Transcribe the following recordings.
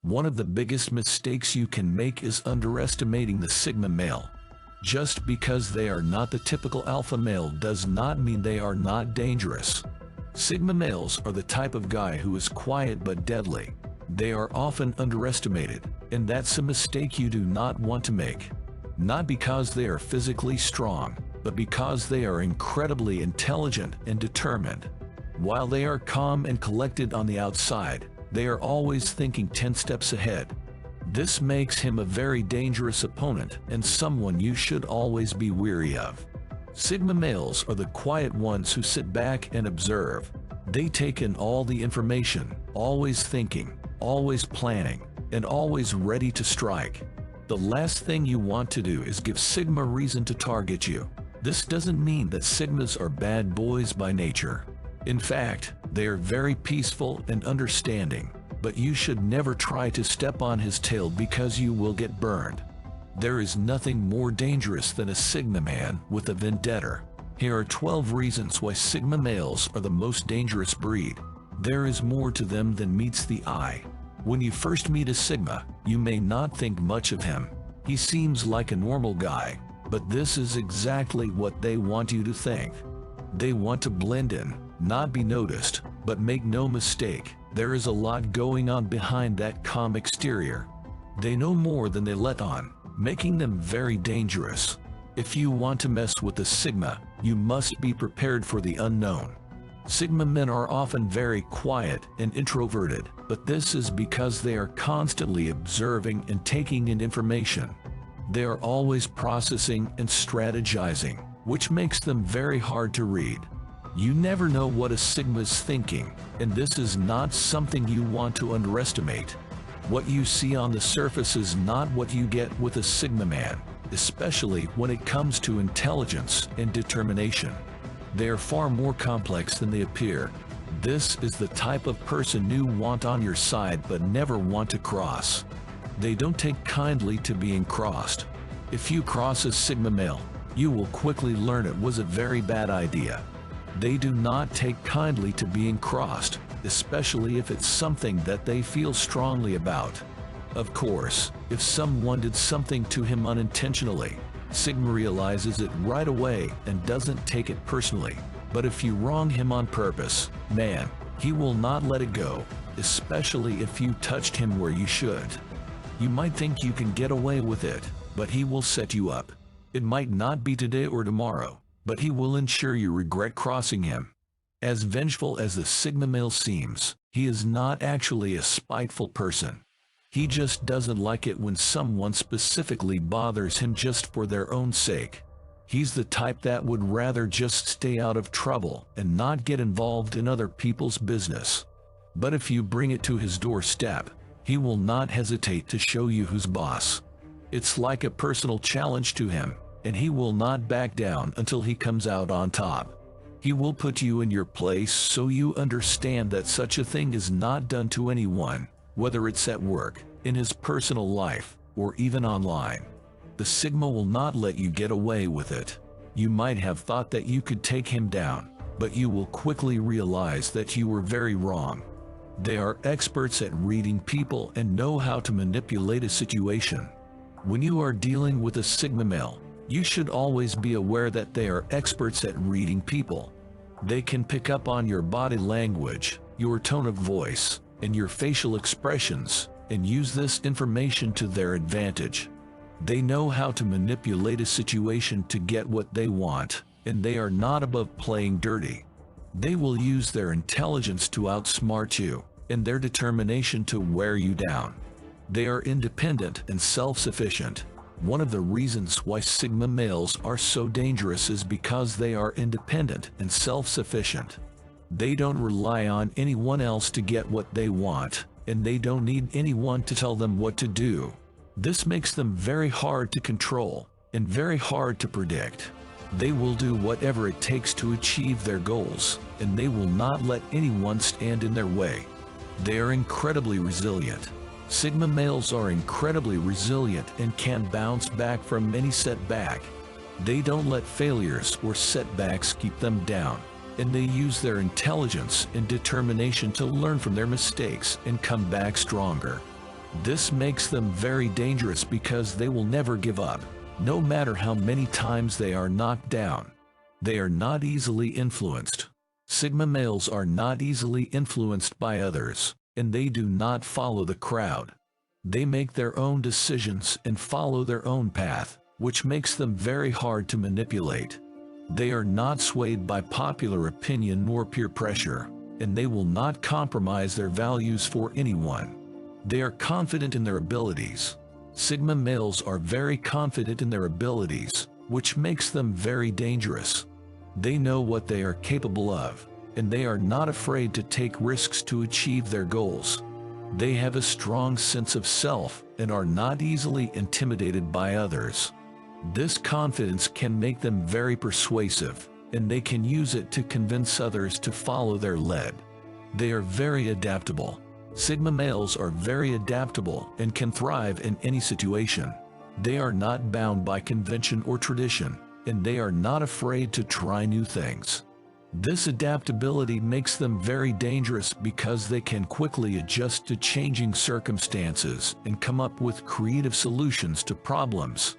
One of the biggest mistakes you can make is underestimating the Sigma male. Just because they are not the typical alpha male does not mean they are not dangerous. Sigma males are the type of guy who is quiet but deadly. They are often underestimated, and that's a mistake you do not want to make. Not because they are physically strong, but because they are incredibly intelligent and determined. While they are calm and collected on the outside, they are always thinking 10 steps ahead. This makes him a very dangerous opponent and someone you should always be wary of. Sigma males are the quiet ones who sit back and observe. They take in all the information, always thinking, always planning, and always ready to strike. The last thing you want to do is give Sigma reason to target you. This doesn't mean that Sigmas are bad boys by nature. In fact, they are very peaceful and understanding, but you should never try to step on his tail because you will get burned. There is nothing more dangerous than a Sigma man with a vendetta. Here are 12 reasons why Sigma males are the most dangerous breed. There is more to them than meets the eye. When you first meet a Sigma, you may not think much of him. He seems like a normal guy, but this is exactly what they want you to think. They want to blend in, not be noticed, but make no mistake, there is a lot going on behind that calm exterior. They know more than they let on, making them very dangerous. If you want to mess with a Sigma, you must be prepared for the unknown. Sigma men are often very quiet and introverted, but this is because they are constantly observing and taking in information. They are always processing and strategizing, which makes them very hard to read. You never know what a Sigma is thinking, and this is not something you want to underestimate. What you see on the surface is not what you get with a Sigma man, especially when it comes to intelligence and determination. They are far more complex than they appear. This is the type of person you want on your side but never want to cross. They don't take kindly to being crossed. If you cross a Sigma male, you will quickly learn it was a very bad idea. They do not take kindly to being crossed, especially if it's something that they feel strongly about. Of course, if someone did something to him unintentionally, Sigma realizes it right away and doesn't take it personally. But if you wrong him on purpose, man, he will not let it go, especially if you touched him where you should. You might think you can get away with it, but he will set you up. It might not be today or tomorrow, but he will ensure you regret crossing him. As vengeful as the Sigma male seems, he is not actually a spiteful person. He just doesn't like it when someone specifically bothers him just for their own sake. He's the type that would rather just stay out of trouble and not get involved in other people's business. But if you bring it to his doorstep, he will not hesitate to show you who's boss. It's like a personal challenge to him, and he will not back down until he comes out on top. He will put you in your place so you understand that such a thing is not done to anyone, whether it's at work, in his personal life, or even online. The Sigma will not let you get away with it. You might have thought that you could take him down, but you will quickly realize that you were very wrong. They are experts at reading people and know how to manipulate a situation. When you are dealing with a Sigma male, you should always be aware that they are experts at reading people. They can pick up on your body language, your tone of voice, and your facial expressions, and use this information to their advantage. They know how to manipulate a situation to get what they want, and they are not above playing dirty. They will use their intelligence to outsmart you, and their determination to wear you down. They are independent and self-sufficient. One of the reasons why Sigma males are so dangerous is because they are independent and self-sufficient. They don't rely on anyone else to get what they want, and they don't need anyone to tell them what to do. This makes them very hard to control and very hard to predict. They will do whatever it takes to achieve their goals, and they will not let anyone stand in their way. They are incredibly resilient. Sigma males are incredibly resilient and can bounce back from any setback. They don't let failures or setbacks keep them down, and they use their intelligence and determination to learn from their mistakes and come back stronger. This makes them very dangerous because they will never give up, no matter how many times they are knocked down. They are not easily influenced. Sigma males are not easily influenced by others, and they do not follow the crowd. They make their own decisions and follow their own path, which makes them very hard to manipulate. They are not swayed by popular opinion nor peer pressure, and they will not compromise their values for anyone. They are confident in their abilities. Sigma males are very confident in their abilities, which makes them very dangerous. They know what they are capable of, and they are not afraid to take risks to achieve their goals. They have a strong sense of self and are not easily intimidated by others. This confidence can make them very persuasive, and they can use it to convince others to follow their lead. They are very adaptable. Sigma males are very adaptable and can thrive in any situation. They are not bound by convention or tradition, and they are not afraid to try new things. This adaptability makes them very dangerous because they can quickly adjust to changing circumstances and come up with creative solutions to problems.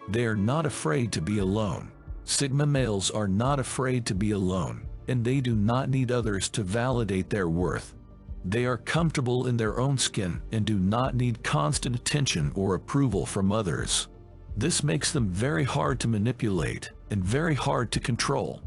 They are not afraid to be alone. Sigma males are not afraid to be alone, and they do not need others to validate their worth. They are comfortable in their own skin and do not need constant attention or approval from others. This makes them very hard to manipulate and very hard to control.